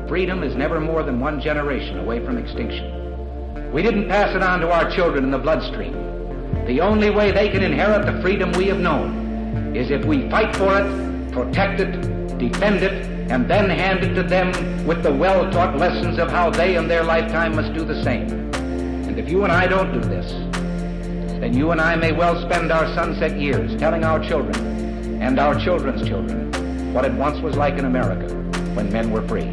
freedom is never more than one generation away from extinction. We didn't pass it on to our children in the bloodstream. The only way they can inherit the freedom we have known is if we fight for it, protect it, defend it, and then hand it to them with the well-taught lessons of how they in their lifetime must do the same. And if you and I don't do this, then you and I may well spend our sunset years telling our children and our children's children what it once was like in America when men were free.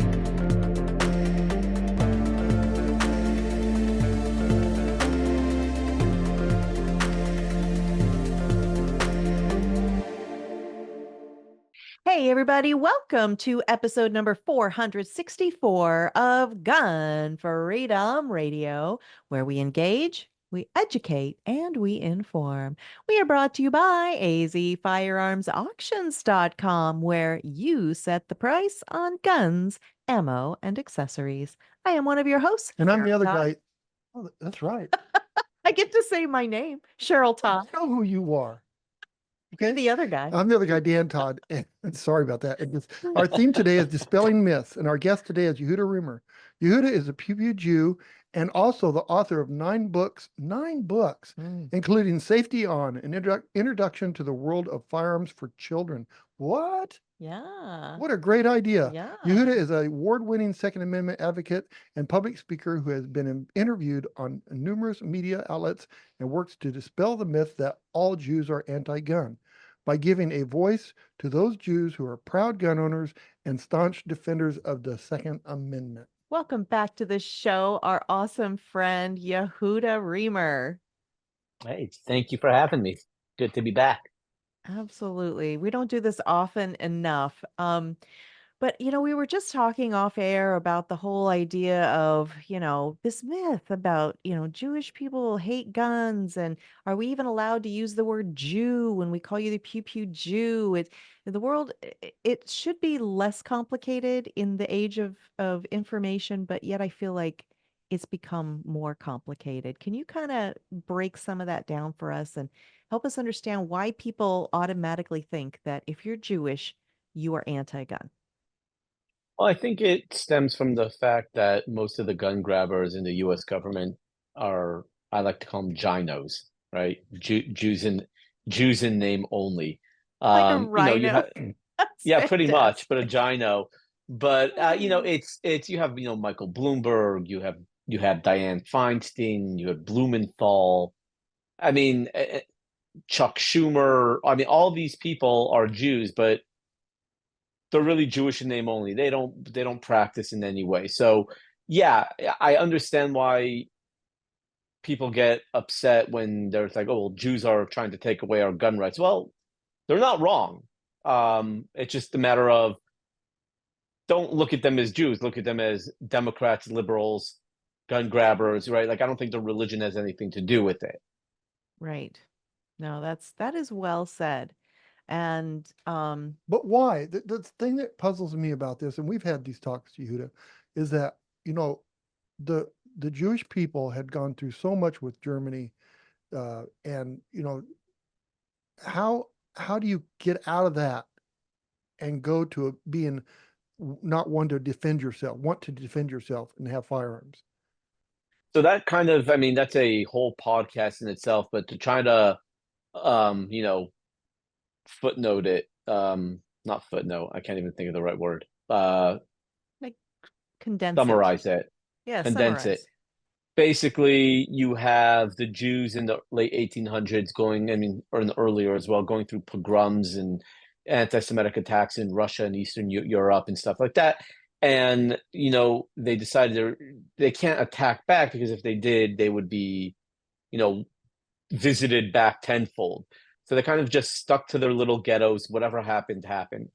Hey everybody, welcome to episode number 464 of Gun Freedom Radio, where we engage, we educate, and we inform. We are brought to you by azfirearmsauctions.com, where you set the price on guns, ammo, and accessories. I am one of your hosts. And I'm Cheryl the other Todd. guy. Oh, that's right. I get to say my name, Cheryl Todd. I know who you are. Okay. The other guy. I'm the other guy, Dan Todd. And sorry about that. Our theme today is Dispelling Myths, and our guest today is Yehuda Remer. Yehuda is a Pew Pew Jew and also the author of 9 books, including Safety On, an introduction to the world of firearms for children. What? Yeah. What a great idea. Yeah. Yehuda is an award-winning Second Amendment advocate and public speaker who has been interviewed on numerous media outlets and works to dispel the myth that all Jews are anti-gun by giving a voice to those Jews who are proud gun owners and staunch defenders of the Second Amendment. Welcome back to the show, our awesome friend, Yehuda Remer. Hey, thank you for having me. Good to be back. Absolutely. We don't do this often enough. But, we were just talking off air about the whole idea of, this myth about, Jewish people hate guns. And are we even allowed to use the word Jew when we call you the Pew Pew Jew? The world, it should be less complicated in the age of information, but yet I feel like it's become more complicated. Can you kind of break some of that down for us and help us understand why people automatically think that if you're Jewish, you are anti-gun? Well, I think it stems from the fact that most of the gun grabbers in the U.S. government are, I like to call them ginos, right? Jews in name only. Like a rhino. Yeah, pretty much, but a gino. But it's you have Michael Bloomberg, you have Dianne Feinstein, you have Blumenthal. I mean, Chuck Schumer. I mean, all these people are Jews, but they're really Jewish in name only. They don't practice in any way. So yeah, I understand why people get upset when there's like, oh, well, Jews are trying to take away our gun rights. Well, they're not wrong. It's just a matter of don't look at them as Jews. Look at them as Democrats, liberals, gun grabbers, right? Like I don't think the religion has anything to do with it. Right. No, that is well said. And but why? The thing that puzzles me about this, and we've had these talks, Yehuda, is that the Jewish people had gone through so much with Germany, and how do you get out of that and go to being not want to defend yourself and have firearms? So that kind of, I mean, that's a whole podcast in itself. But to try to, footnote it, not footnote, I can't even think of the right word. Like summarize it. Yeah, condense summarize. it. Basically, you have the Jews in the late 1800s or in the earlier as well, going through pogroms and anti-Semitic attacks in Russia and Eastern Europe and stuff like that. And, they decided they can't attack back because if they did, they would be, visited back tenfold. So they kind of just stuck to their little ghettos. Whatever happened, happened.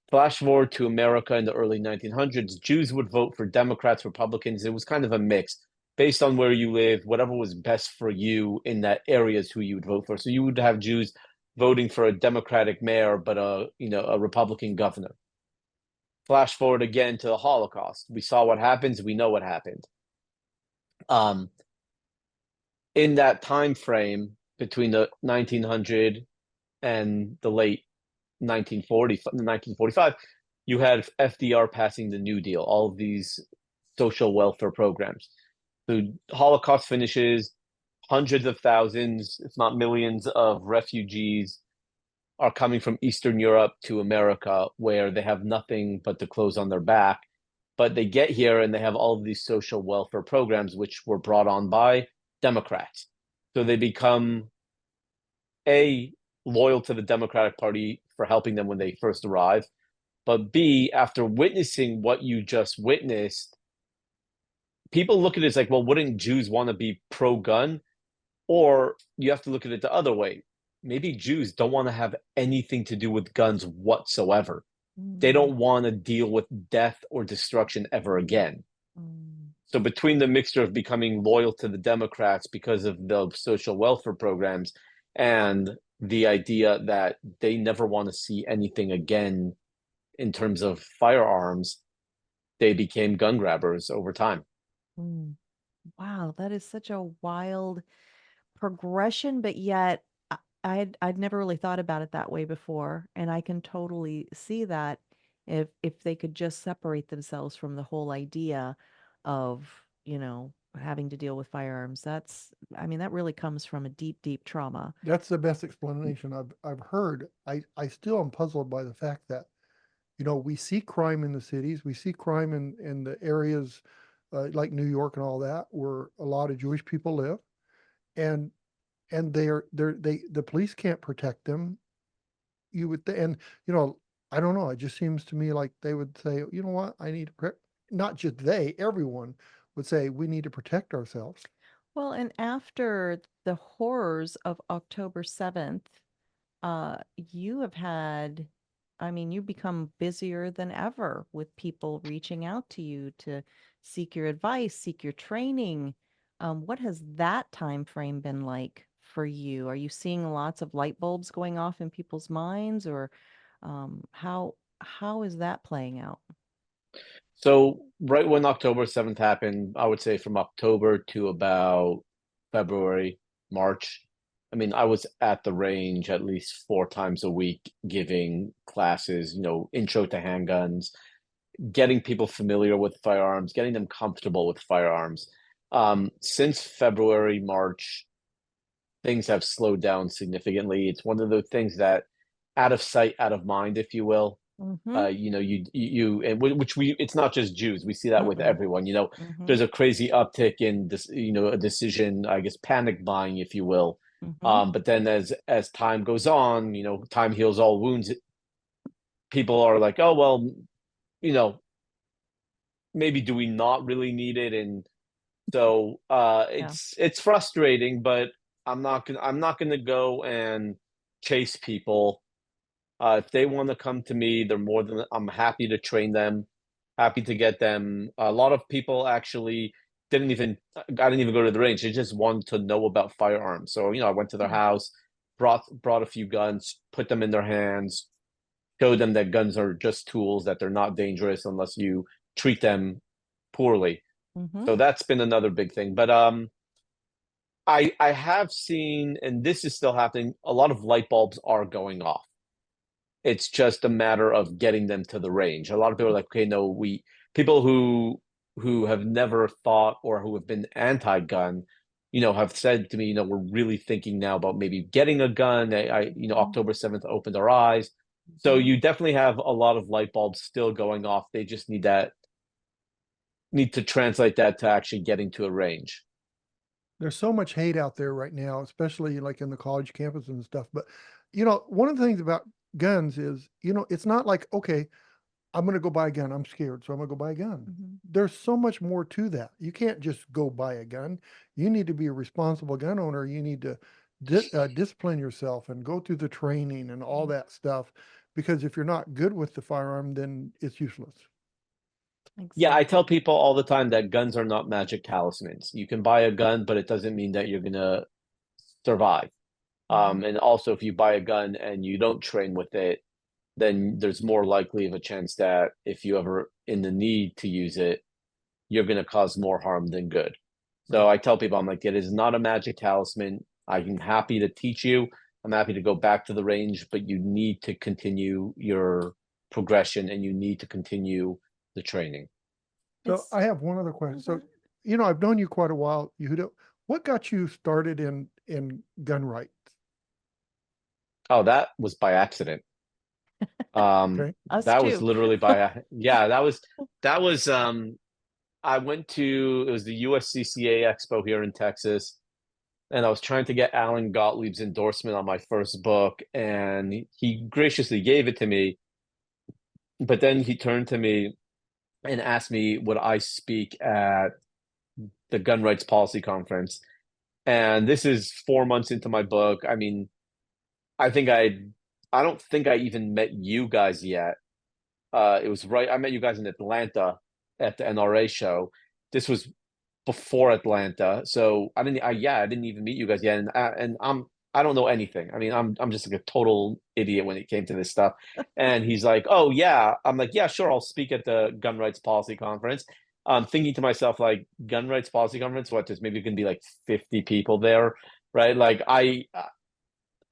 Flash forward to America in the early 1900s, Jews would vote for Democrats, Republicans. It was kind of a mix based on where you live. Whatever was best for you in that area is who you would vote for. So you would have Jews voting for a Democratic mayor, but a Republican governor. Flash forward again to the Holocaust. We saw what happens. We know what happened. In that time frame between the 1900 and the late 1945, you had FDR passing the New Deal, all of these social welfare programs. The Holocaust finishes, hundreds of thousands, if not millions, of refugees are coming from Eastern Europe to America, where they have nothing but the clothes on their back. But they get here and they have all of these social welfare programs, which were brought on by Democrats. So they become loyal to the Democratic Party for helping them when they first arrive, but B, after witnessing what you just witnessed, people look at it as like, well, wouldn't Jews want to be pro-gun? Or you have to look at it the other way. Maybe Jews don't want to have anything to do with guns whatsoever. They don't want to deal with death or destruction ever again. So between the mixture of becoming loyal to the Democrats because of the social welfare programs and the idea that they never want to see anything again in terms of firearms, they became gun grabbers over time. Wow, that is such a wild progression, but yet I'd never really thought about it that way before, and I can totally see that if they could just separate themselves from the whole idea of, having to deal with firearms. I mean, that really comes from a deep, deep trauma. That's the best explanation I've heard. I still am puzzled by the fact that, we see crime in the cities, we see crime in the areas like New York and all that, where a lot of Jewish people live, and the police can't protect them. I don't know. It just seems to me like they would say, you know what, I need to protect. Not just they, everyone would say we need to protect ourselves. Well, and after the horrors of October 7th, you have had, I mean, you become busier than ever with people reaching out to you to seek your advice, seek your training. What has that time frame been like for you? Are you seeing lots of light bulbs going off in people's minds, or how is that playing out? So right when October 7th happened, I would say from October to about February, March, I mean, I was at the range at least 4 times a week giving classes, intro to handguns, getting people familiar with firearms, getting them comfortable with firearms. Since February, March, things have slowed down significantly. It's one of those things that out of sight, out of mind, if you will. It's not just Jews. We see that with everyone. There's a crazy uptick in this, a decision, I guess, panic buying, if you will. But then as time goes on, time heals all wounds. People are like, oh, well, maybe do we not really need it? And so it's frustrating, but I'm not gonna go and chase people. If they want to come to me, I'm happy to train them, happy to get them. A lot of people actually I didn't even go to the range. They just wanted to know about firearms. So, I went to their house, brought a few guns, put them in their hands, showed them that guns are just tools, that they're not dangerous unless you treat them poorly. So that's been another big thing. But I have seen, and this is still happening, a lot of light bulbs are going off. It's just a matter of getting them to the range. A lot of people are like, okay, no, people who have never thought or who have been anti-gun, have said to me, we're really thinking now about maybe getting a gun. October 7th opened our eyes. So you definitely have a lot of light bulbs still going off. They just need to translate that to actually getting to a range. There's so much hate out there right now, especially like in the college campus and stuff. But, one of the things about guns is, it's not like, okay, I'm going to go buy a gun. I'm scared, so I'm going to go buy a gun. There's so much more to that. You can't just go buy a gun. You need to be a responsible gun owner. You need to discipline yourself and go through the training and all that stuff. Because if you're not good with the firearm, then it's useless. Exactly. Yeah, I tell people all the time that guns are not magic talismans. You can buy a gun, but it doesn't mean that you're going to survive. And also, if you buy a gun and you don't train with it, then there's more likely of a chance that if you ever in the need to use it, you're going to cause more harm than good. So I tell people, I'm like, it is not a magic talisman. I'm happy to teach you. I'm happy to go back to the range, but you need to continue your progression, and you need to continue the training. So I have one other question. So, I've known you quite a while, Yehuda. What got you started in gun rights? Oh, that was by accident. Okay. Us That too. was literally that was I went to, it was the USCCA Expo here in Texas, and I was trying to get Alan Gottlieb's endorsement on my first book, and he graciously gave it to me. But then he turned to me and asked me would I speak at the gun rights policy conference. And this is 4 months into my book. I mean, I don't think I even met you guys yet. It was I met you guys in Atlanta at the NRA show. This was before Atlanta, so I didn't even meet you guys yet, and I don't know anything. I mean, I'm just like a total idiot when it came to this stuff. And he's like, "Oh yeah," I'm like, "Yeah, sure, I'll speak at the gun rights policy conference." I'm thinking to myself, like, gun rights policy conference, what? There's maybe going to be like 50 people there, right? Like I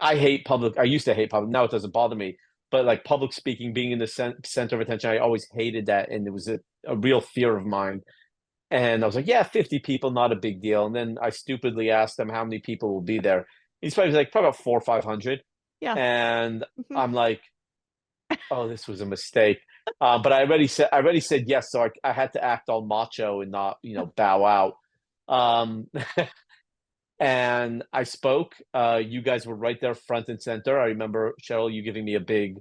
hate public. I used to hate public. Now it doesn't bother me. But like public speaking, being in the center of attention, I always hated that, and it was a real fear of mine. And I was like, yeah, 50 people, not a big deal. And then I stupidly asked him how many people will be there. He's probably like, probably about 400 or 500. Yeah. And I'm like, oh, this was a mistake. But I already said yes, so I had to act all macho and not, bow out. And I spoke. You guys were right there, front and center. I remember, Cheryl, you giving me a big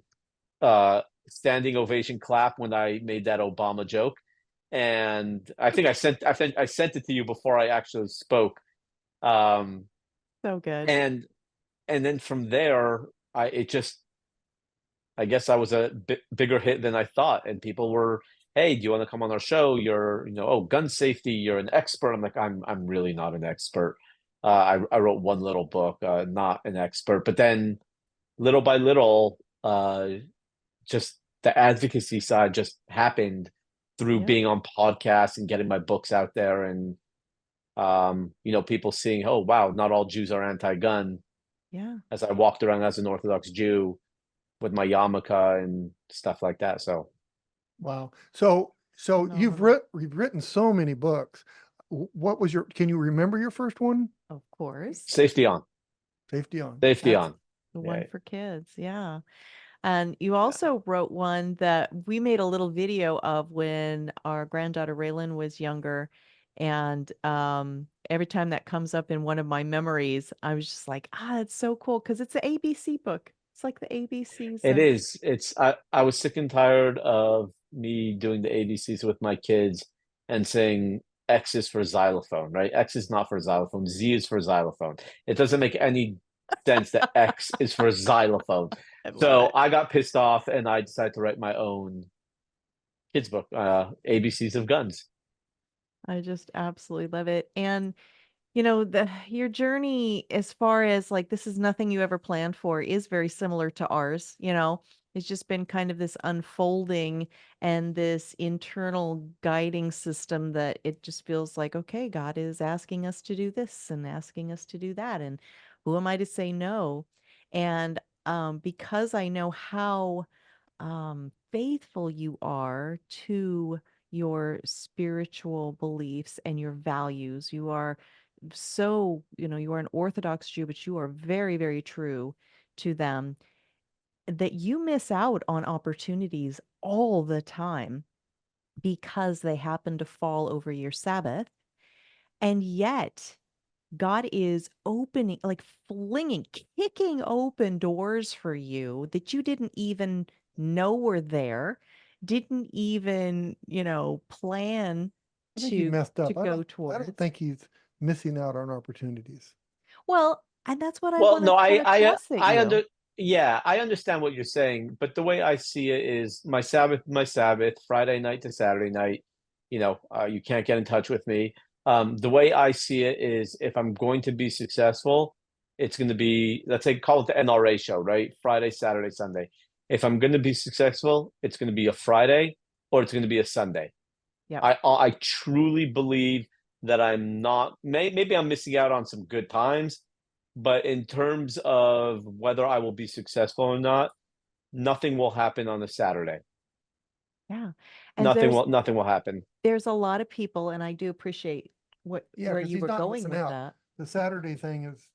standing ovation clap when I made that Obama joke. And I think I sent it to you before I actually spoke. So good. And then from there, I guess I was a bit bigger hit than I thought, and people were, "Hey, do you want to come on our show? You're, oh, gun safety. You're an expert." I'm like, I'm really not an expert. I wrote one little book, not an expert. But then, little by little, just the advocacy side just happened through being on podcasts and getting my books out there, and people seeing, oh wow, not all Jews are anti-gun. Yeah. As I walked around as an Orthodox Jew with my yarmulke and stuff like that. So wow. So you've written so many books. What was can you remember your first one? Of course. Safety On. Safety On. Safety On. The one for kids. Yeah. And you also wrote one that we made a little video of when our granddaughter Raylan was younger. And every time that comes up in one of my memories, I was just like, it's so cool because it's the ABC book. It's like the ABCs. It is. I was sick and tired of me doing the ABCs with my kids and saying X is for xylophone, right? X is not for xylophone. Z is for xylophone. It doesn't make any sense that X is for xylophone. So I got pissed off and I decided to write my own kids book, ABCs of Guns. I just absolutely love it. And your journey as far as like this is nothing you ever planned for is very similar to ours. It's just been kind of this unfolding and this internal guiding system that it just feels like, okay, God is asking us to do this and asking us to do that, and who am I to say no? And because I know how faithful you are to your spiritual beliefs and your values, you are so, you are an Orthodox Jew, but you are very, very true to them, that you miss out on opportunities all the time because they happen to fall over your Sabbath. And yet God is opening, like kicking open doors for you that you didn't even know were there, didn't even, plan I think he messed up. to go towards. I don't think he's missing out on opportunities. Well, and that's what I Well, want to no, I I understand what you're saying, but the way I see it is my Sabbath, Friday night to Saturday night, you can't get in touch with me. The way I see it is if I'm going to be successful, it's going to be, let's say, call it the NRA show, right? Friday, Saturday, Sunday. If I'm going to be successful, it's going to be a Friday or it's going to be a Sunday. Yeah. I truly believe that I'm not, maybe I'm missing out on some good times, but in terms of whether I will be successful or not, nothing will happen on a Saturday. Yeah. And there's Nothing will happen. a lot of people, and I do appreciate Yeah, where because you he's were not going missing with out. that. The Saturday thing is,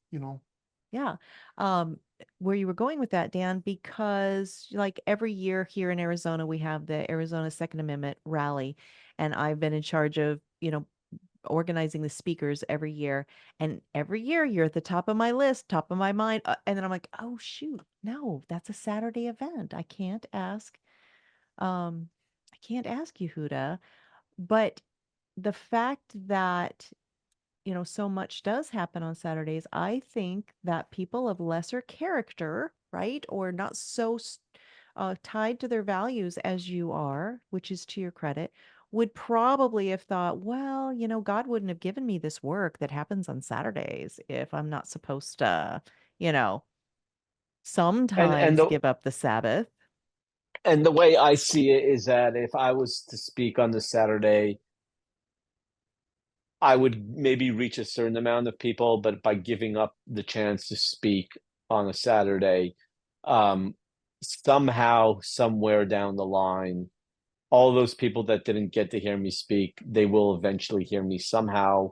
Yeah. Where you were going with that, Dan, because like every year here in Arizona, we have the Arizona Second Amendment rally, and I've been in charge of, organizing the speakers every year. And every year you're at the top of my list, top of my mind. And then I'm like, oh shoot, no, that's a Saturday event. I can't ask Yehuda. But the fact that so much does happen on Saturdays, I think that people of lesser character, right, or not so tied to their values as you are, which is to your credit, would probably have thought, well, God wouldn't have given me this work that happens on Saturdays if I'm not supposed to, you know, And sometimes the give up the Sabbath. and the way I see it is that if I was to speak on the Saturday, I would maybe reach a certain amount of people, but by giving up the chance to speak on a Saturday, um, somehow, somewhere down the line, all those people that didn't get to hear me speak, they will eventually hear me somehow.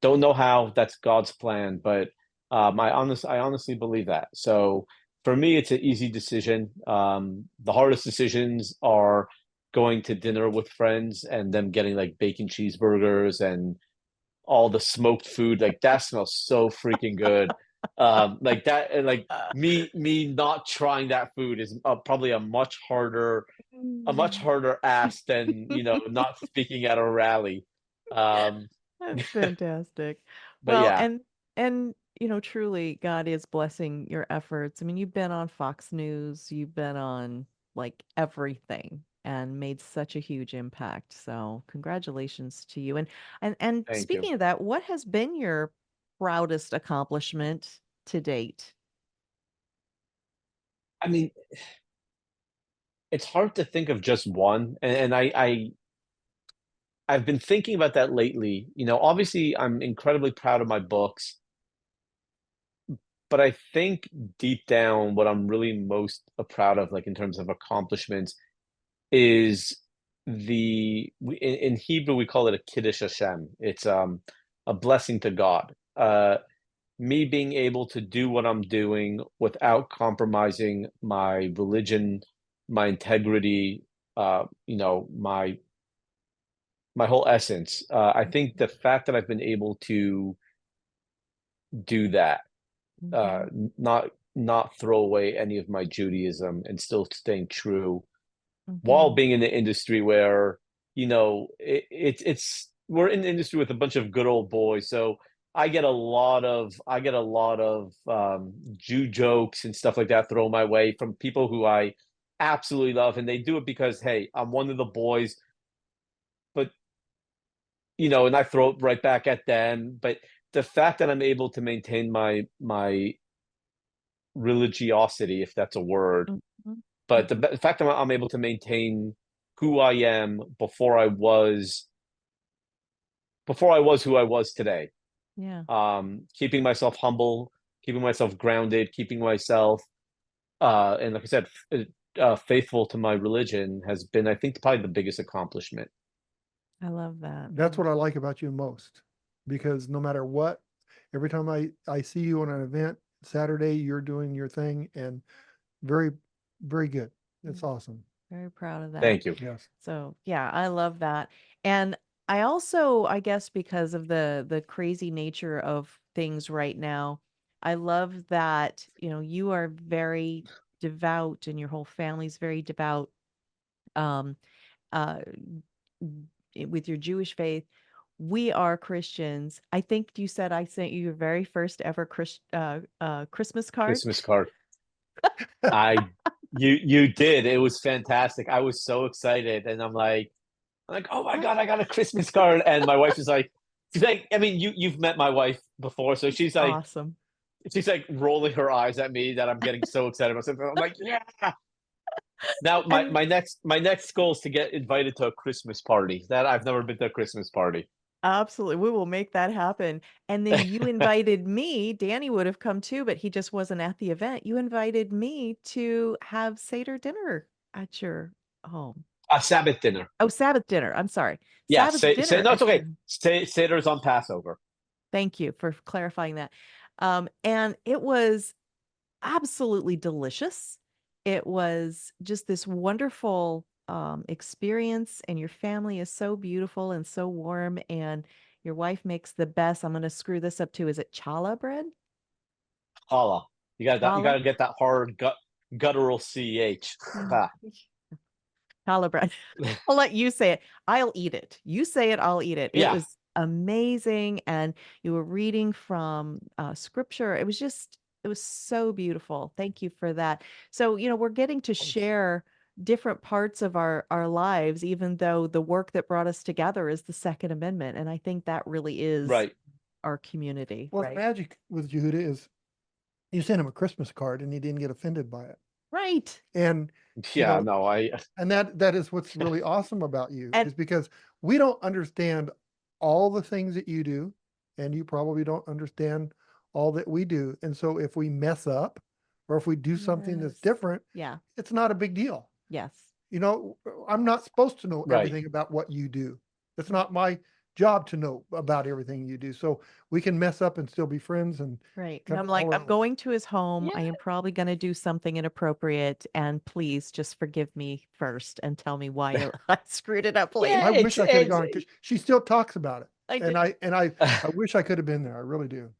Don't know how, that's God's plan, but I honestly believe that. So for me, it's an easy decision. The hardest decisions are going to dinner with friends and them getting like bacon cheeseburgers and all the smoked food. Like that smells so freaking good. Like that, and like me not trying that food is probably a much harder ask than not speaking at a rally. Um, That's fantastic. but Well, yeah, and truly God is blessing your efforts. I mean, you've been on Fox News, you've been on like everything and made such a huge impact. So, congratulations to you. And thank you. speaking of that, what has been your proudest accomplishment to date? I mean, it's hard to think of just one, and I've been thinking about that lately. Obviously, I'm incredibly proud of my books, but I think deep down, what I'm really most proud of, like in terms of accomplishments, is in Hebrew we call it a kiddush Hashem. It's a blessing to God. Me being able to do what I'm doing without compromising my religion, my integrity, my whole essence. I think the fact that I've been able to do that, uh, Mhm. not throw away any of my Judaism and still staying true while Mhm. being in the industry where it's we're in the industry with a bunch of good old boys, so I get a lot of Jew jokes and stuff like that thrown my way from people who I absolutely love, and they do it because hey, I'm one of the boys, but and I throw it right back at them. But the fact that I'm able to maintain my religiosity, if that's a word, Mhm. but the Mhm. fact that I'm able to maintain who I am before I was who I was today. Yeah. Keeping myself humble, keeping myself grounded, keeping myself and like I said, faithful to my religion has been, I think, probably the biggest accomplishment. I love that. that's what I like about you most. Because no matter what, every time I see you on an event, Saturday, you're doing your thing and very, very good. It's awesome. Very proud of that. Thank you. Yes. So, yeah, I love that. And I also, I guess because of the crazy nature of things right now, I love that, you are very devout and your whole family's very devout um uh with your Jewish faith. We are Christians. I think you said I sent you your very first ever Christmas card. Christmas card. I you did. It was fantastic. I was so excited, and I'm like, oh my God, I got a Christmas card. And my wife is like, I mean, you've met my wife before, so Awesome. she's like rolling her eyes at me that I'm getting so excited about something. I'm like, yeah. Now And my next goal is to get invited to a Christmas party. That I've never been to a Christmas party. Absolutely. We will make that happen. And then you invited me, Danny would have come too, but he just wasn't at the event. You invited me to have Seder dinner at your home. Sabbath dinner. Oh, Sabbath dinner. I'm sorry. Yeah, Sabbath say dinner no, it's at okay. your Seder's on Passover. Thank you for clarifying that. And it was absolutely delicious. It was just this wonderful experience, and your family is so beautiful and so warm, and your wife makes the best. I'm going to screw this up too. Is it challah bread? Challah. You Challah? gotta get that hard guttural ch. Challah bread. I'll let you say it. I'll eat it. You say it, I'll eat it. It Yeah. was amazing, and you were reading from scripture. It was so beautiful. Thank you for that. So, we're getting to share different parts of our lives, even though the work that brought us together is the Second Amendment. And I think that really is Right. our community. Well, Right. the magic with Yehuda is you sent him a Christmas card and he didn't get offended by it. Right. And Yeah, you know, no, and that is what's really awesome about you, And- is because we don't understand all the things that you do, and you probably don't understand all that we do. And so if we mess up or if we do something that's Yes. different, Yeah. it's not a big deal. Yes. I'm not supposed to know Right. everything about what you do. It's not my job to know about everything you do. So we can mess up and still be friends. And Right. And Kind I'm of like, all I'm around. going to his home. I Yeah. am probably going to do something inappropriate. And please just forgive me first and tell me why I screwed it up later. Yeah, I wish I could have it's- gone. 'Cause she still talks about it. I And did. I wish I could have been there. I really do.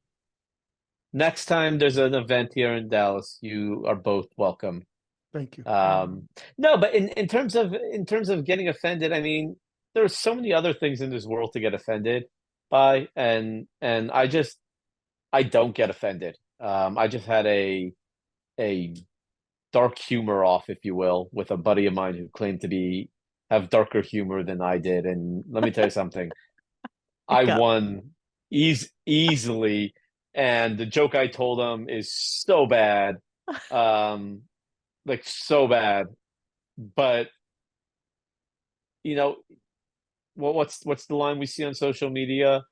Next time there's an event here in Dallas, you are both welcome. Thank you. No, but in terms of getting offended, I mean, there's so many other things in this world to get offended by, and I don't get offended. I just had a dark humor off, if you will, with a buddy of mine who claimed to have darker humor than I did, and let me tell you something, I Hiccup. won easily, and the joke I told him is so bad, like so bad, but what's the line we see on social media?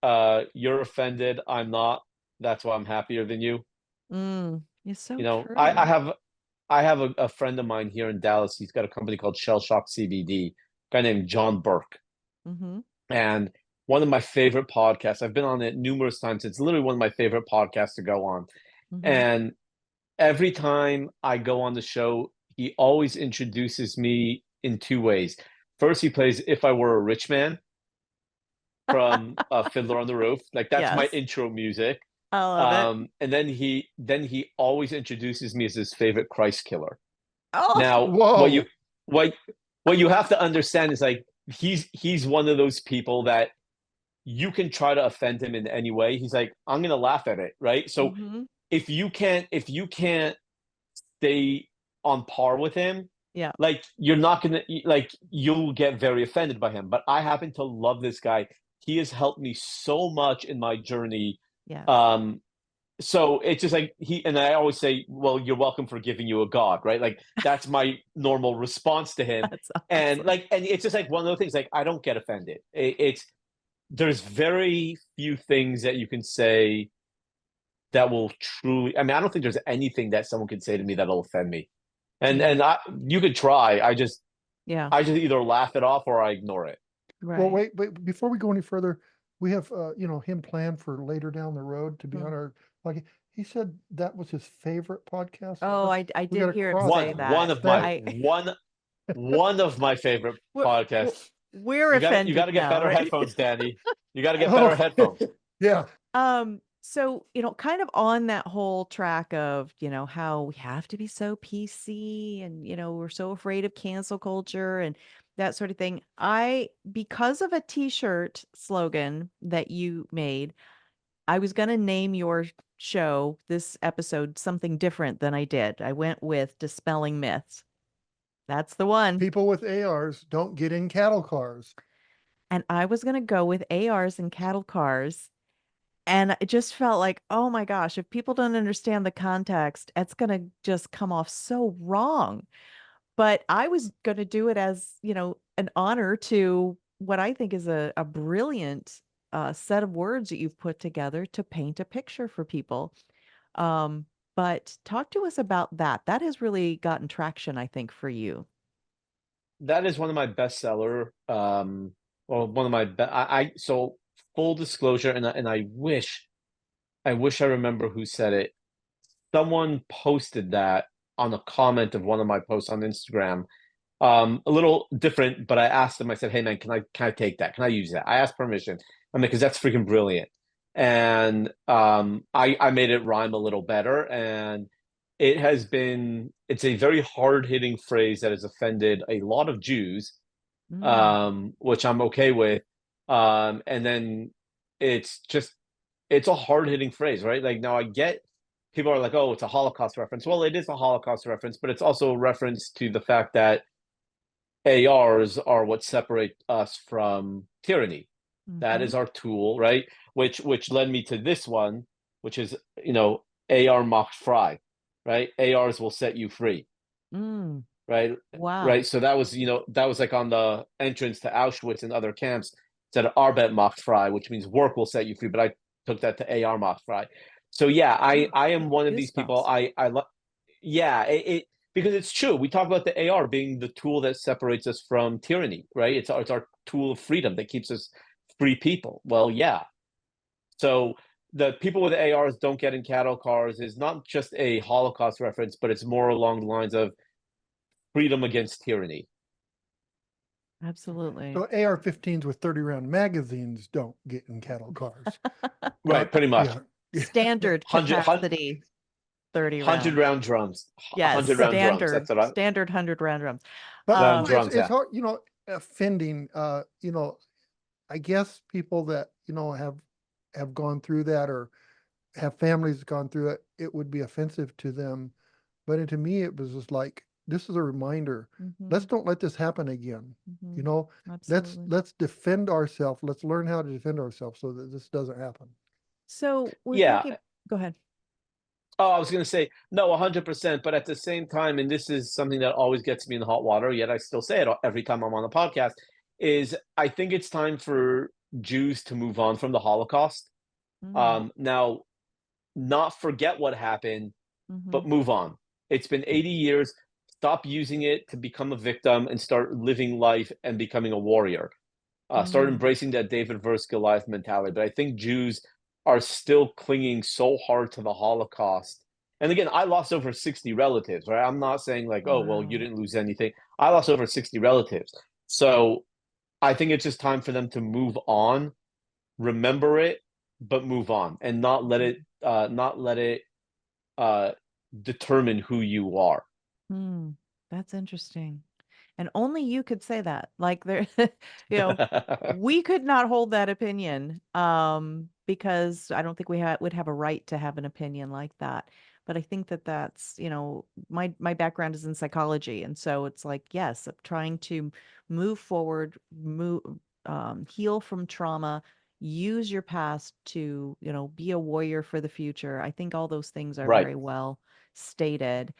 You're offended, I'm not. That's why I'm happier than you. It's so true. I have a friend of mine here in Dallas. He's got a company called Shell Shock CBD. A guy named John Burke, Mm-hmm. and one of my favorite podcasts. I've been on it numerous times. It's literally one of my favorite podcasts to go on. Mm-hmm. And every time I go on the show, he always introduces me in two ways. First, he plays "If I Were a Rich Man" from Fiddler on the Roof. Like that's my Yes. intro music. I love it. And then he always introduces me as his favorite Christ killer. Oh, Now, Whoa. what you have to understand is like he's one of those people that you can try to offend him in any way. He's like, I'm gonna laugh at it, right? So mhm. if you can't stay on par with him, Yeah. like you're not gonna like you'll get very offended by him. But I happen to love this guy. He has helped me so much in my journey. Yes. So it's just like and I always say, well, you're welcome for giving you a God, right? Like that's my normal response to him. That's awesome. And it's just like one of those things, like I don't get offended. There's very few things that you can say that will truly, I mean, I don't think there's anything that someone could say to me that'll offend me. And you could try. I just Yeah. either laugh it off or I ignore it. Right. Well, wait, before we go any further, we have, him planned for later down the road to be on our, like, he said that was his favorite podcast. Oh, I We did gotta hear him cross say that. that. One of my favorite podcasts. We're You offended got to get now, better right? headphones, Danny. You got to get better headphones. Yeah. So, kind of on that whole track of, how we have to be so PC and, we're so afraid of cancel culture and that sort of thing. Because of a t-shirt slogan that you made, I was going to name your show, this episode, something different than I did. I went with Dispelling Myths. That's the one. People with ARs don't get in cattle cars. And I was going to go with ARs and cattle cars. And it just felt like, oh my gosh, if people don't understand the context, it's going to just come off so wrong. But I was going to do it as, an honor to what I think is a brilliant set of words that you've put together to paint a picture for people. Um, but talk to us about that. That has really gotten traction, I think, for you. That is one of my bestseller. Well, one of my so full disclosure, and I wish I remember who said it. Someone posted that on a comment of one of my posts on Instagram. A little different, but I asked them. I said, "Hey man, can I take that? Can I use that?" I asked permission. I mean, because that's freaking brilliant. And I made it rhyme a little better, and it's a very hard-hitting phrase that has offended a lot of Jews, Mm, which I'm okay with. And then it's a hard-hitting phrase, right? Like now I get people are like, oh, it's a Holocaust reference. Well, it is a Holocaust reference, but it's also a reference to the fact that ARs are what separate us from tyranny. That mhm, is our tool, right? Which led me to this one, which is, AR macht frei, right? ARs will set you free, mm, right? wow. Right. So that was like on the entrance to Auschwitz and other camps, said Arbeit macht frei, which means work will set you free. But I took that to AR macht frei. So yeah, Oh, I am one of these people. goosebumps. Yeah, because it's true. We talk about the AR being the tool that separates us from tyranny, right? It's our tool of freedom that keeps us free people. Well, yeah. So the people with ARs don't get in cattle cars is not just a Holocaust reference, but it's more along the lines of freedom against tyranny. Absolutely. So AR-15s with 30-round magazines don't get in cattle cars. Right, pretty much. Yeah. Standard 100, capacity 30 100 round. round drums. Yes, 100 round drums. That's what I standard 100 round drums. But round it's drums, it's yeah. hard, offending. I guess people that have gone through that or have families gone through it, it would be offensive to them. But to me, it was just like, this is a reminder. Let's Mhm, don't let this happen again. You mhm, know, absolutely. let's defend ourselves. Let's learn how to defend ourselves so that this doesn't happen. So we're Yeah. thinking, go ahead. Oh, I was going to say, no, 100%. But at the same time, and this is something that always gets me in the hot water, yet I still say it every time I'm on the podcast, is I think it's time for Jews to move on from the Holocaust. Mm, Now, not forget what happened, mhm, but move on. It's been 80 years. Stop using it to become a victim and start living life and becoming a warrior. Start mm, embracing that David versus Goliath mentality. But I think Jews are still clinging so hard to the Holocaust. And again, I lost over 60 relatives, right? I'm not saying like, oh, well, you wow. didn't lose anything. I lost over 60 relatives. So I think it's just time for them to move on, remember it, but move on and not let it uh, determine who you are. Mm, that's interesting. And only you could say that. Like there, you know, we could not hold that opinion because I don't think would have a right to have an opinion like that. But I think that that's, my background is in psychology, and so it's like, yes, trying to move forward, heal from trauma, use your past to, be a warrior for the future. I think all those things are Right. very well stated. But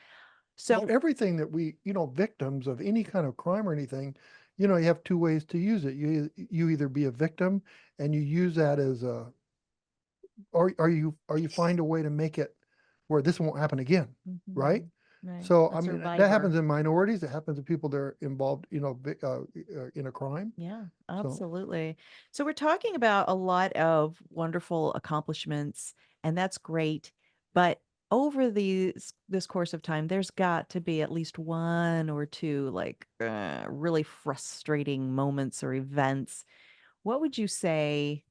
So, everything that victims of any kind of crime or anything, you have two ways to use it. You either be a victim and you use that as or you find a way to make it where this won't happen again, right? mhm, right, So a I mean that survivor. happens in minorities. It happens to people that are involved, in a crime. Yeah, So absolutely. So we're talking about a lot of wonderful accomplishments, and that's great. But over this course of time, there's got to be at least one or two like really frustrating moments or events. What would you say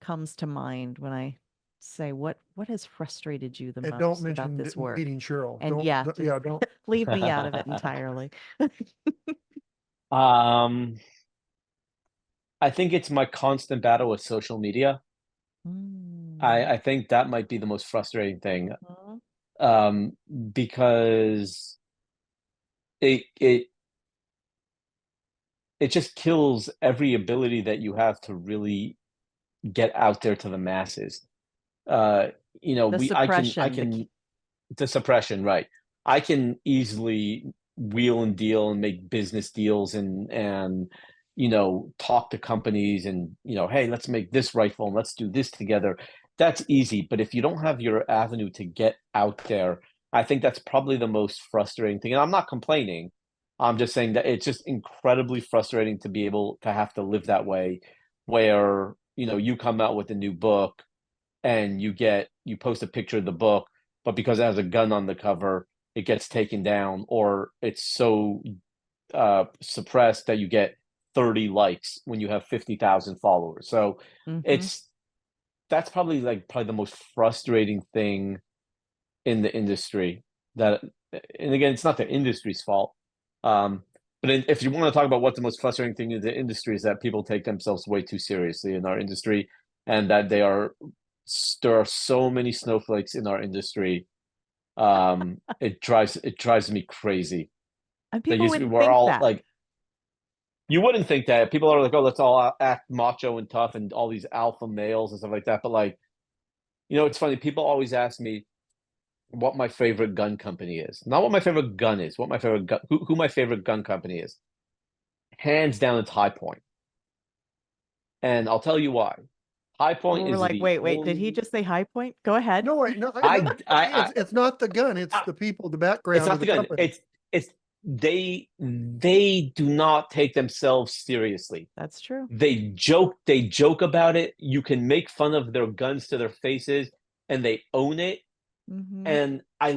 comes to mind when I say what has frustrated you the and don't most about mention this work? meeting Cheryl. And yeah, just Yeah, don't. leave me out of it entirely. um, I think it's my constant battle with social media. Mm. I think that might be the most frustrating thing, Mhm. um, because it it it just kills every ability that you have to really get out there to the masses. Uh, The I suppression, can the suppression, right? I can easily wheel and deal and make business deals and talk to companies and, hey, let's make this rifle and let's do this together. That's easy. But if you don't have your avenue to get out there, I think that's probably the most frustrating thing. And I'm not complaining. I'm just saying that it's just incredibly frustrating to be able to have to live that way where, you come out with a new book and you post a picture of the book, but because it has a gun on the cover, it gets taken down, or it's so suppressed that you get 30 likes when you have 50,000 followers. So that's probably the most frustrating thing in the industry. And again, it's not the industry's fault. But if you want to talk about what the most frustrating thing in the industry is, that people take themselves way too seriously in our industry, and that there are so many snowflakes in our industry. It drives me crazy. And people wouldn't we're think all that. like, you wouldn't think that. People are like, oh, let's all act macho and tough and all these alpha males and stuff like that. But it's funny. People always ask me what my favorite gun company is. Not what my favorite gun is. What my favorite gun, who my favorite gun company is. Hands down, it's High Point. And I'll tell you why. High Point We're is like, wait, did he just say High Point? Go ahead. No, wait, no, it's not the gun. It's the people, the background. It's not of the the gun. company. They do not take themselves seriously. That's true. They joke about it. You can make fun of their guns to their faces, and they own it. And I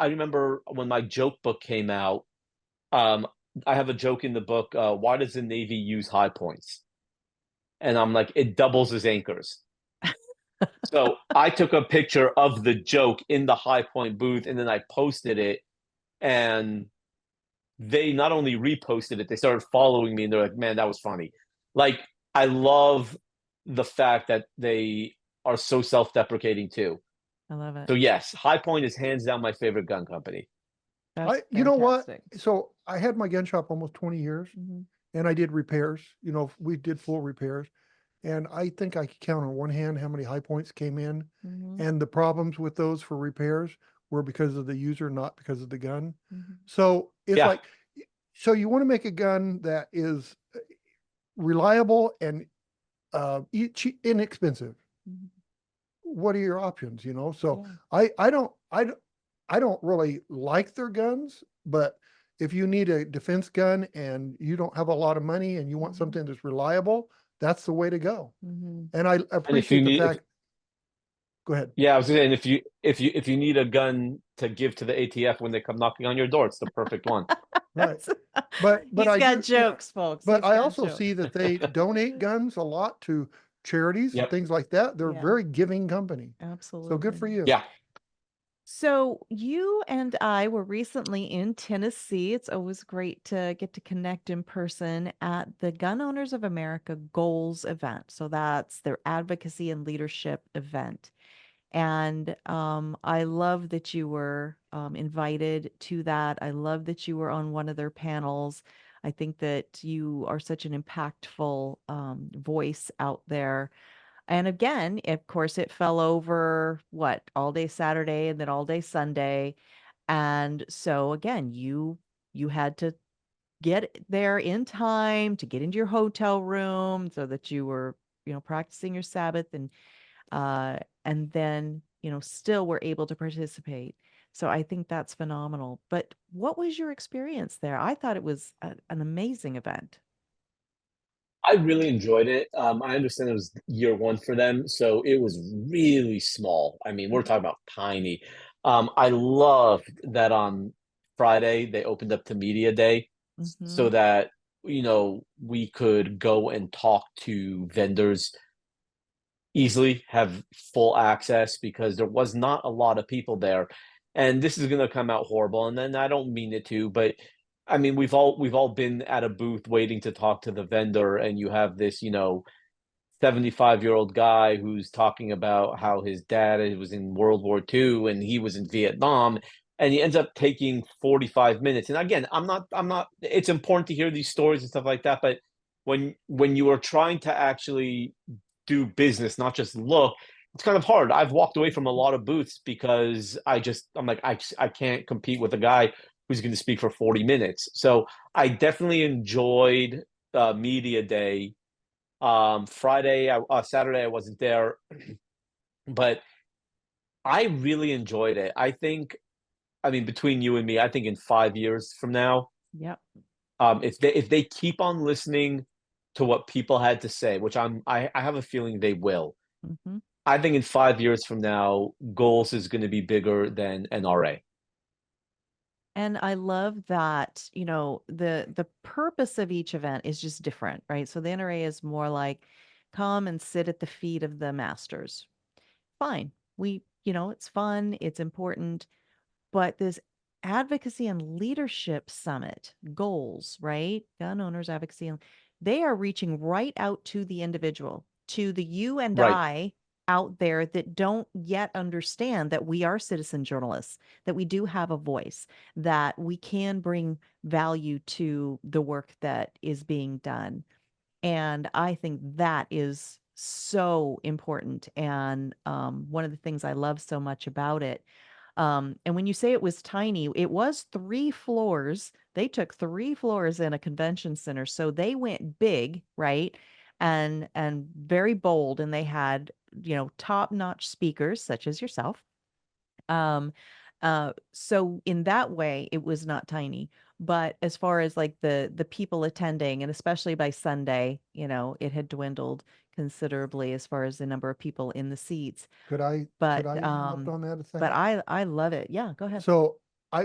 remember when my joke book came out, I have a joke in the book, why does the Navy use High Points? And I'm like, it doubles as anchors. So I took a picture of the joke in the High Point booth, and then I posted it, and they not only reposted it, they started following me, and they're like, man, that was funny. I love the fact that they are so self-deprecating too. I love it. So yes, High Point is hands down my favorite gun company. You know what? So I had my gun shop almost 20 years, and I did repairs. We did full repairs, and I think I could count on one hand how many High Points came in, and the problems with those for repairs were because of the user, not because of the gun. So it's so you want to make a gun that is reliable and inexpensive. What are your options? So I don't really like their guns, but if you need a defense gun and you don't have a lot of money and you want something that's reliable, that's the way to go. And I appreciate the fact. Go ahead. Yeah, I was saying, if you need a gun to give to the ATF when they come knocking on your door, it's the perfect one. Right. But he's got jokes, folks. But I also see that they donate guns a lot to charities and things like that. They're a very giving company. Absolutely. So good for you. Yeah. So you and I were recently in Tennessee. It's always great to get to connect in person at the Gun Owners of America Goals event. So that's their advocacy and leadership event. And I love that you were invited to that. I love that you were on one of their panels. I think that you are such an impactful voice out there. And again, of course, it fell over all day Saturday and then all day Sunday. And so again, you had to get there in time to get into your hotel room so that you were, practicing your Sabbath and then, still were able to participate. So I think that's phenomenal. But what was your experience there? I thought it was an amazing event. I really enjoyed it. I understand it was year one for them, so it was really small. I mean, we're talking about tiny. I loved that on Friday they opened up to Media Day so that, we could go and talk to vendors easily, have full access, because there was not a lot of people there. And this is going to come out horrible, and then I don't mean it to, but I mean, we've all been at a booth waiting to talk to the vendor, and you have this, 75-year-old guy who's talking about how his dad was in World War II and he was in Vietnam, and he ends up taking 45 minutes. And again, I'm not, it's important to hear these stories and stuff like that, but when you are trying to actually do business, not just look, it's kind of hard. I've walked away from a lot of booths because I'm like, I can't compete with a guy who's going to speak for 40 minutes. So I definitely enjoyed media day. Saturday I wasn't there, but I really enjoyed it. I mean, between you and me, I think in 5 years from now, Yep. if they keep on listening to what people had to say, which I have a feeling they will. hmm I think in 5 years from now, Goals is going to be bigger than NRA. And I love that, the purpose of each event is just different, right? So the NRA is more like come and sit at the feet of the masters. Fine. It's fun, it's important, but this advocacy and leadership summit goals, right? Gun owners advocacy, they are reaching right out to the individual, to the you and Right. I out there that don't yet understand that we are citizen journalists, that we do have a voice, that we can bring value to the work that is being done. And I think that is so important. And one of the things I love so much about it. And when you say it was tiny, it was 3 floors. They took 3 floors in a convention center. So they went big, right? And very bold. And they had, top-notch speakers such as yourself. Um, so in that way, it was not tiny. But as far as like the people attending, and especially by Sunday, it had dwindled considerably as far as the number of people in the seats. Could I But interrupt on that a second? but I love it. Yeah, go ahead. So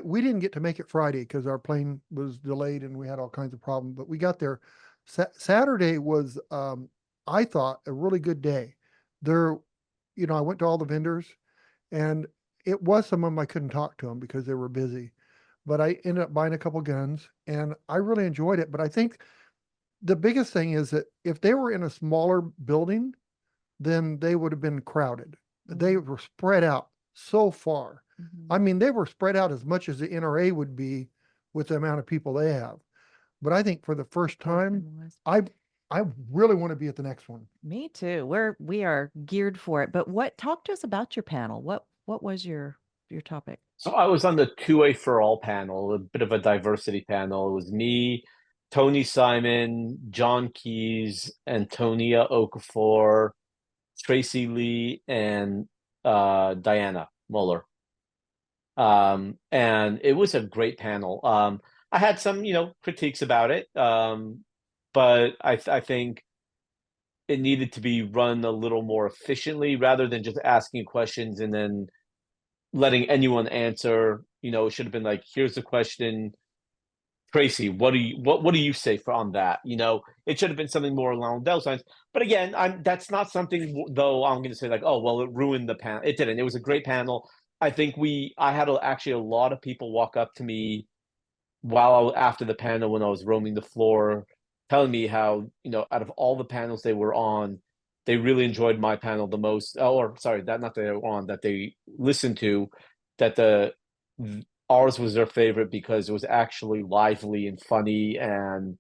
we didn't get to make it Friday because our plane was delayed and we had all kinds of problems, but we got there. Saturday was, I thought, a really good day. There, I went to all the vendors, and it was some of them I couldn't talk to them because they were busy, but I ended up buying a couple guns and I really enjoyed it. But I think the biggest thing is that if they were in a smaller building, then they would have been crowded. They were spread out so far. I mean, they were spread out as much as the NRA would be with the amount of people they have. But I think for the first time, I really want to be at the next one. Me too. We are geared for it. But talk to us about your panel. What was your topic? So I was on the 2A for All panel, a bit of a diversity panel. It was me, Tony Simon, John Keyes, Antonia Okafor, Tracy Lee, and Diana Muller. And it was a great panel. I had some, critiques about it, but I think it needed to be run a little more efficiently rather than just asking questions and then letting anyone answer. It should have been like, here's the question, Tracy, what do you say on that? It should have been something more along those lines. But again, that's not something though I'm going to say like, oh well, it ruined the panel. It didn't. It was a great panel. I think I had actually a lot of people walk up to me after the panel when I was roaming the floor, telling me how out of all the panels they were on, they really enjoyed my panel the most. Or sorry, that not that they were on, that they listened to, that ours was their favorite because it was actually lively and funny and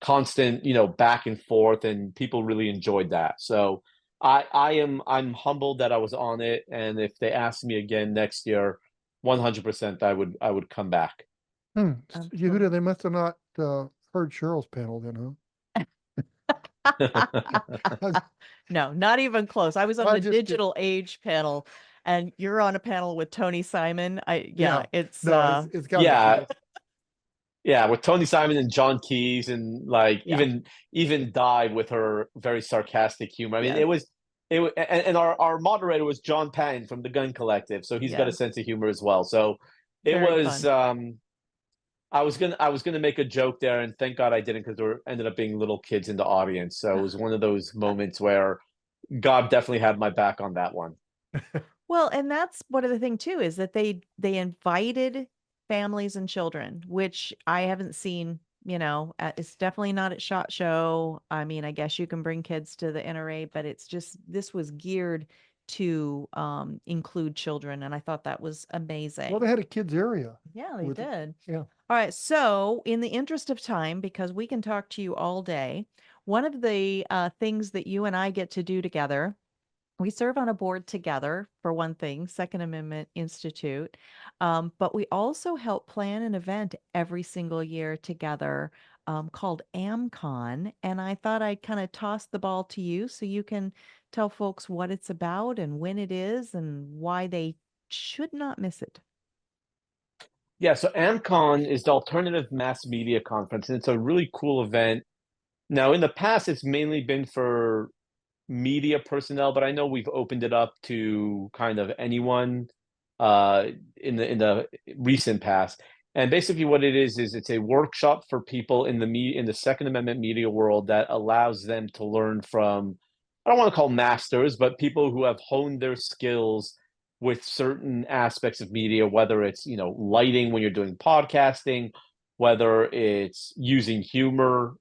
constant, back and forth, and people really enjoyed that. So I'm humbled that I was on it, and if they ask me again next year, 100% I would come back. Yehuda, they must have not heard Cheryl's panel then, huh? No, not even close. I was on the digital age panel, and you're on a panel with Tony Simon. It's got yeah. Yeah, with Tony Simon and John Keyes, and like even Di with her very sarcastic humor. I mean, it was and our moderator was John Patton from the Gun Collective, so he's got a sense of humor as well. So it Very was fun. I was gonna make a joke there, and thank God I didn't, because there ended up being little kids in the audience. So it was one of those moments where God definitely had my back on that one. Well, and that's one of the thing too, is that they invited families and children, which I haven't seen. It's definitely not at SHOT Show. I mean, I guess you can bring kids to the NRA, but this was geared to include children, and I thought that was amazing. Well, they had a kids area. Yeah, they did. Yeah. All right. So, in the interest of time, because we can talk to you all day, one of the things that you and I get to do together We serve on a board together, for one thing, Second Amendment Institute, but we also help plan an event every single year together called Amm-Con. And I thought I'd kind of toss the ball to you so you can tell folks what it's about and when it is and why they should not miss it. Yeah, so Amm-Con is the Alternative Mass Media Conference, and it's a really cool event. Now, in the past, it's mainly been for media personnel, but I know we've opened it up to kind of anyone in the recent past. And basically, what it is it's a workshop for people in the Second Amendment media world that allows them to learn from, I don't want to call masters, but people who have honed their skills with certain aspects of media, whether it's lighting when you're doing podcasting, whether it's using humor,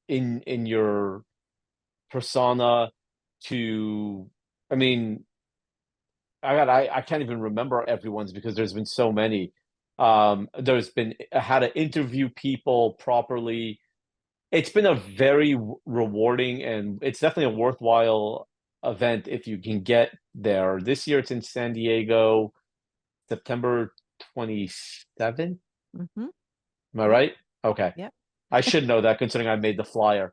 in your persona to, I mean, I can't even remember everyone's because there's been so many. There's been how to interview people properly. It's been a very rewarding, and it's definitely a worthwhile event if you can get there. This year it's in San Diego, September 27th. Mm-hmm. Am I right? Okay. Yep. I should know that considering I made the flyer.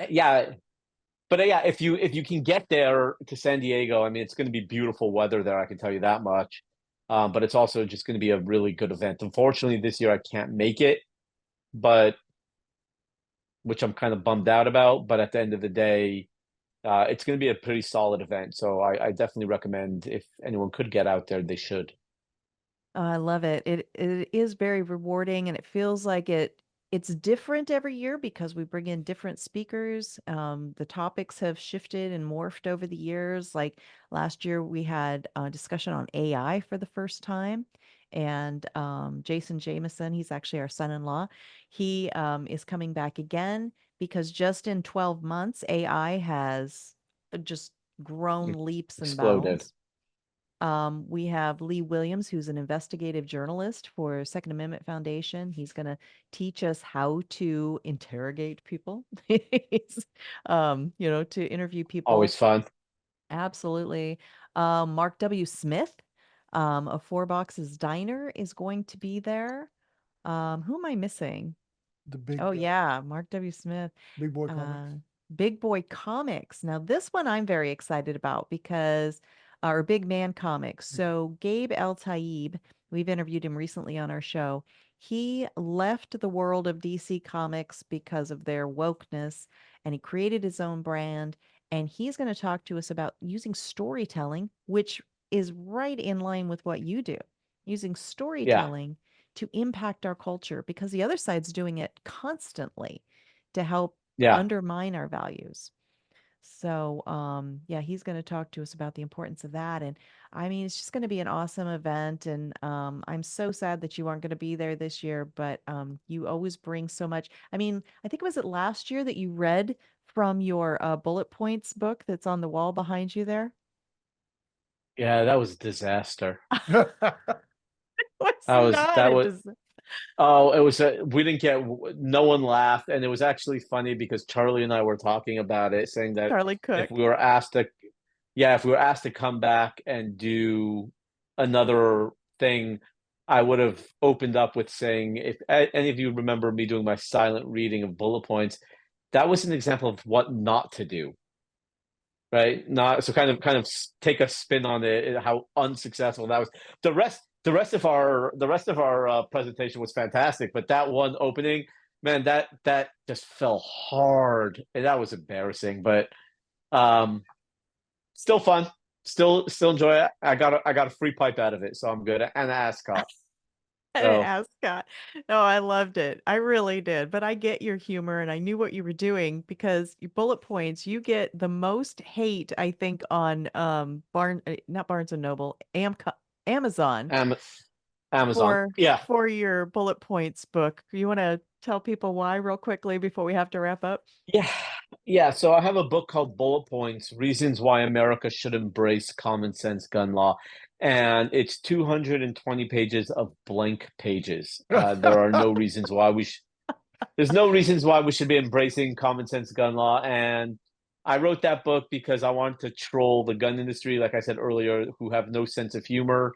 Yeah, but yeah, if you can get there to San Diego, I mean, it's going to be beautiful weather there. I can tell you that much. But it's also just going to be a really good event. Unfortunately, this year I can't make it, but which I'm kind of bummed out about. But at the end of the day, it's going to be a pretty solid event. So I definitely recommend if anyone could get out there, they should. Oh, I love it. It is very rewarding and it feels like it's different every year because we bring in different speakers. The topics have shifted and morphed over the years. Like last year we had a discussion on AI for the first time. And Jason Jameson, he's actually our son-in-law. He is coming back again because just in 12 months, AI has just grown leaps and Exploded. bounds. We have Lee Williams, who's an investigative journalist for Second Amendment Foundation. He's going to teach us how to interrogate people, to interview people. Always fun. Absolutely. Mark W. Smith of Four Boxes Diner is going to be there. Who am I missing? The big, yeah, Mark W. Smith. Big Boy Comics. Big Boy Comics. Now, this one I'm very excited about because, or Big Man Comics. So, Gabe El Taib, we've interviewed him recently on our show. He left the world of DC Comics because of their wokeness and he created his own brand. And he's going to talk to us about using storytelling, which is right in line with what you do, using storytelling to impact our culture because the other side's doing it constantly to help undermine our values. So, he's going to talk to us about the importance of that. And I mean, it's just going to be an awesome event. And I'm so sad that you aren't going to be there this year, but you always bring so much. I mean, I think was it last year that you read from your bullet points book that's on the wall behind you there? Yeah, that was a disaster. Oh, it was we didn't get, no one laughed, and it was actually funny because Charlie and I were talking about it, saying that Charlie Cook. if we were asked to come back and do another thing, I would have opened up with saying, if any of you remember me doing my silent reading of bullet points, that was an example of what not to do. Right? Not so kind of take a spin on it, how unsuccessful that was. The rest of our presentation was fantastic, but that one opening, man, that just fell hard, and that was embarrassing. But still fun, still enjoy it. I got a free pipe out of it, so I'm good. And an ascot. An ascot. No, I loved it. I really did. But I get your humor, and I knew what you were doing because your bullet points. You get the most hate, I think, on not Barnes and Noble, Amazon. Amazon. For your bullet points book. You want to tell people why real quickly before we have to wrap up? Yeah. So I have a book called Bullet Points: Reasons Why America Should Embrace Common Sense Gun Law. And it's 220 pages of blank pages. There are no reasons why there's no reasons why we should be embracing common sense gun law. And I wrote that book because I wanted to troll the gun industry, like I said earlier, who have no sense of humor.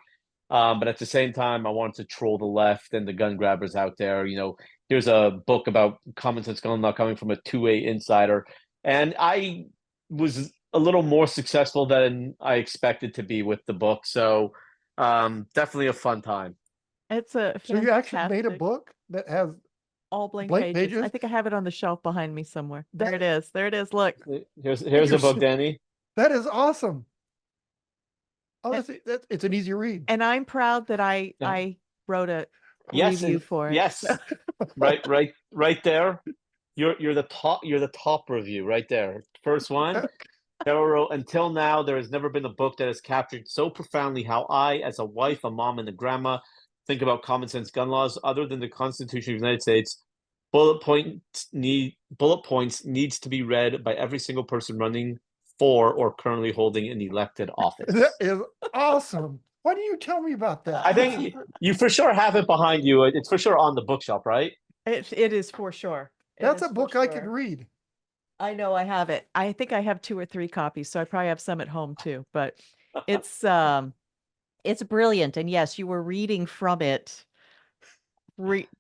But at the same time, I wanted to troll the left and the gun grabbers out there. Here's a book about common sense gun law coming from a two-way insider. And I was a little more successful than I expected to be with the book. So definitely a fun time. It's a So you actually made a fantastic- book that has all blank blank pages. I pages? think I have it on the shelf behind me somewhere. There That- it is. There it is. Look. Here's You're the book, so- Danny. that is awesome. Oh, And- it's an easy read. And I'm proud that I Yeah. I wrote a Yes, review and- for it. yes, So- right there. You're the top review right there. First one. Carol wrote, until now, there has never been a book that has captured so profoundly how I, as a wife, a mom, and a grandma, think about common sense gun laws. Other than the Constitution of the United States, bullet points needs to be read by every single person running for or currently holding an elected office. That is awesome. Why didn't you tell me about that? I think you for sure have it behind you. It's for sure on the bookshelf, right? It is for sure. It That's is a for book I could sure. read. I know I have it. I think I have 2 or 3 copies, so I probably have some at home too. But it's brilliant. And yes, you were reading from it.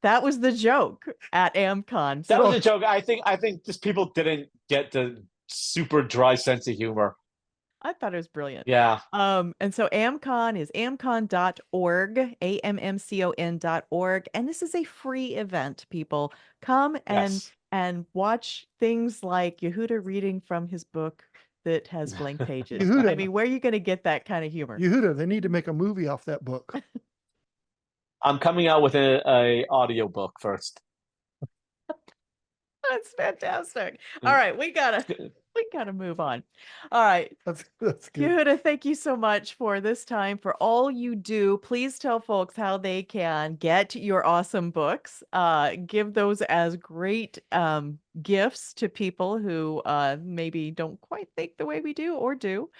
That was the joke at Amm-Con. That So was a joke. I think just people didn't get the super dry sense of humor. I thought it was brilliant. Yeah. And so Amm-Con is ammcon.org, ammcon.org, and this is a free event, people. Come Yes. and watch things like Yehuda reading from his book that has blank pages. I Yehuda. mean, where are you going to get that kind of humor? Yehuda, they need to make a movie off that book. I'm coming out with a audio book first. That's fantastic. Mm. All right, we gotta move on. All right. That's good. Yehuda, thank you so much for this time, for all you do. Please tell folks how they can get your awesome books. Give those as great gifts to people who maybe don't quite think the way we do or do,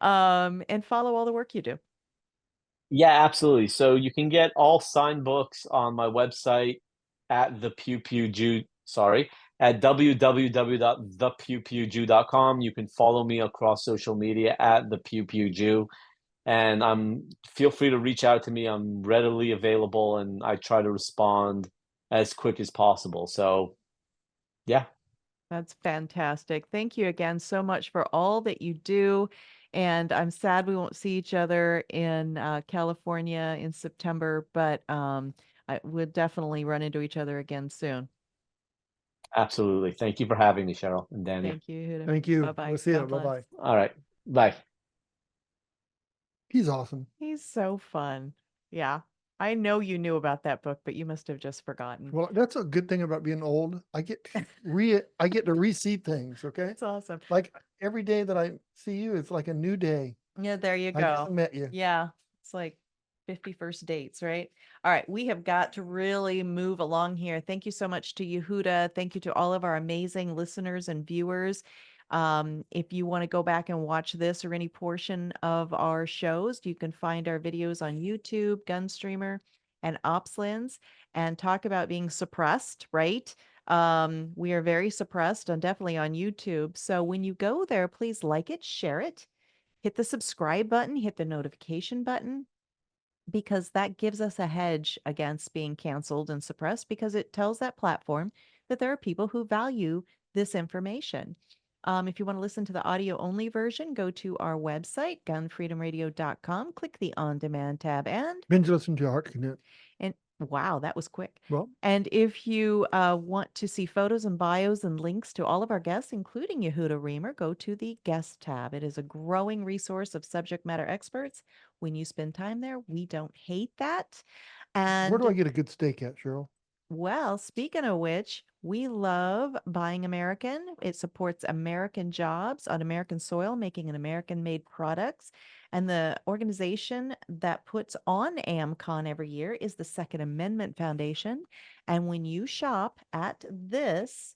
and follow all the work you do. Yeah, absolutely. So you can get all signed books on my website at the Pew Pew Jew. At www.thepewpewjew.com. You can follow me across social media at the Pew Pew Jew, and feel free to reach out to me. I'm readily available, and I try to respond as quick as possible. So, yeah. That's fantastic. Thank you again so much for all that you do. And I'm sad we won't see each other in California in September, but we'll definitely run into each other again soon. Absolutely. Thank you for having me, Cheryl and Danny. Thank you, Yehuda. Thank you. Bye-bye. We'll see you. God bless. Bye-bye. All right. Bye. He's awesome. He's so fun. Yeah. I know you knew about that book, but you must have just forgotten. Well, that's a good thing about being old. I get to re-see things, okay? It's awesome. Like every day that I see you, it's like a new day. Yeah, there you I just go. met you. Yeah. It's like 51st dates, right? All right. We have got to really move along here. Thank you so much to Yehuda. Thank you to all of our amazing listeners and viewers. If you want to go back and watch this or any portion of our shows, you can find our videos on YouTube, Gunstreamer, and OpsLens, and talk about being suppressed, right? We are very suppressed on definitely on YouTube. So when you go there, please like it, share it, hit the subscribe button, hit the notification button, because that gives us a hedge against being canceled and suppressed, because it tells that platform that there are people who value this information. If you want to listen to the audio only version, go to our website, GunFreedomRadio.com, click the on demand tab, and Binge listen to Heart Connect. wow, that was quick. Well, And if you want to see photos and bios and links to all of our guests, including Yehuda Remer, go to the guest tab. It is a growing resource of subject matter experts. When you spend time there, we don't hate that. And where do I get a good steak at, Cheryl? well, speaking of which, we love Buying American. It supports American jobs on American soil, making an American-made products. And the organization that puts on Amm-Con every year is the Second Amendment Foundation. And when you shop at this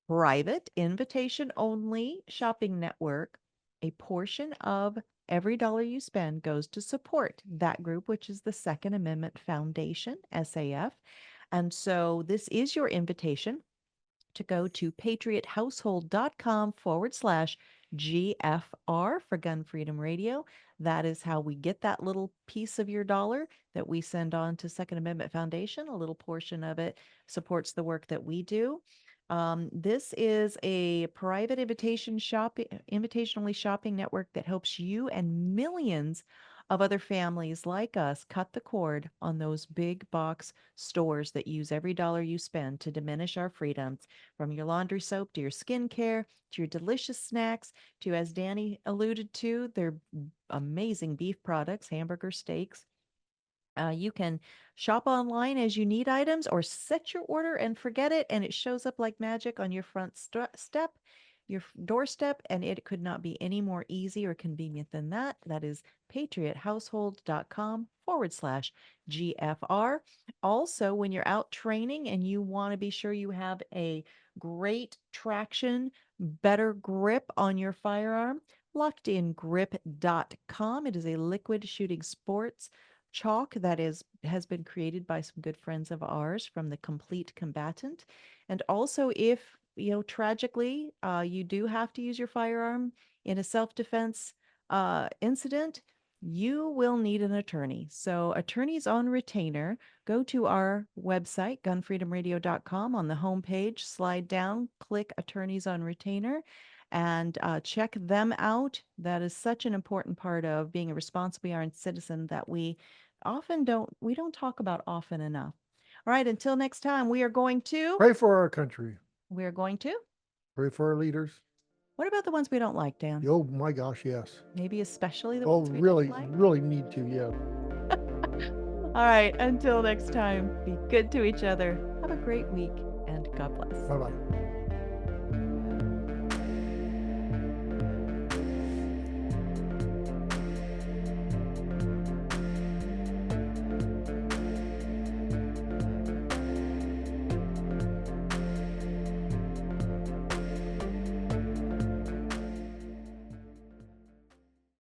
private, invitation-only shopping network, a portion of every dollar you spend goes to support that group, which is the Second Amendment Foundation, SAF. And so this is your invitation to go to patriothousehold.com/GFR for Gun Freedom Radio. That is how we get that little piece of your dollar that we send on to Second Amendment Foundation. A little portion of it supports the work that we do. This is a private invitationally shopping network that helps you and millions of other families like us cut the cord on those big box stores that use every dollar you spend to diminish our freedoms, from your laundry soap to your skincare to your delicious snacks to, as Danny alluded to, their amazing beef products, hamburger steaks. You can shop online as you need items or set your order and forget it, and it shows up like magic on your front your doorstep, and it could not be any more easy or convenient than that. That is patriothousehold.com/GFR. Also, when you're out training and you want to be sure you have a great traction, better grip on your firearm, lockedingrip.com. It is a liquid shooting sports chalk that has been created by some good friends of ours from the Complete Combatant. And also, if tragically, you do have to use your firearm in a self-defense incident, you will need an attorney. So, attorneys on retainer, go to our website, gunfreedomradio.com. On the homepage, slide down, click attorneys on retainer, and check them out. That is such an important part of being a responsible citizen that we don't talk about often enough. All right, until next time, we are going to Pray for our country. Pray for our leaders. What about the ones we don't like, Dan? Oh my gosh, yes. Maybe especially the Oh, ones we really, don't like? really need to, yeah. All right, until next time, be good to each other. Have a great week, and God bless. Bye-bye.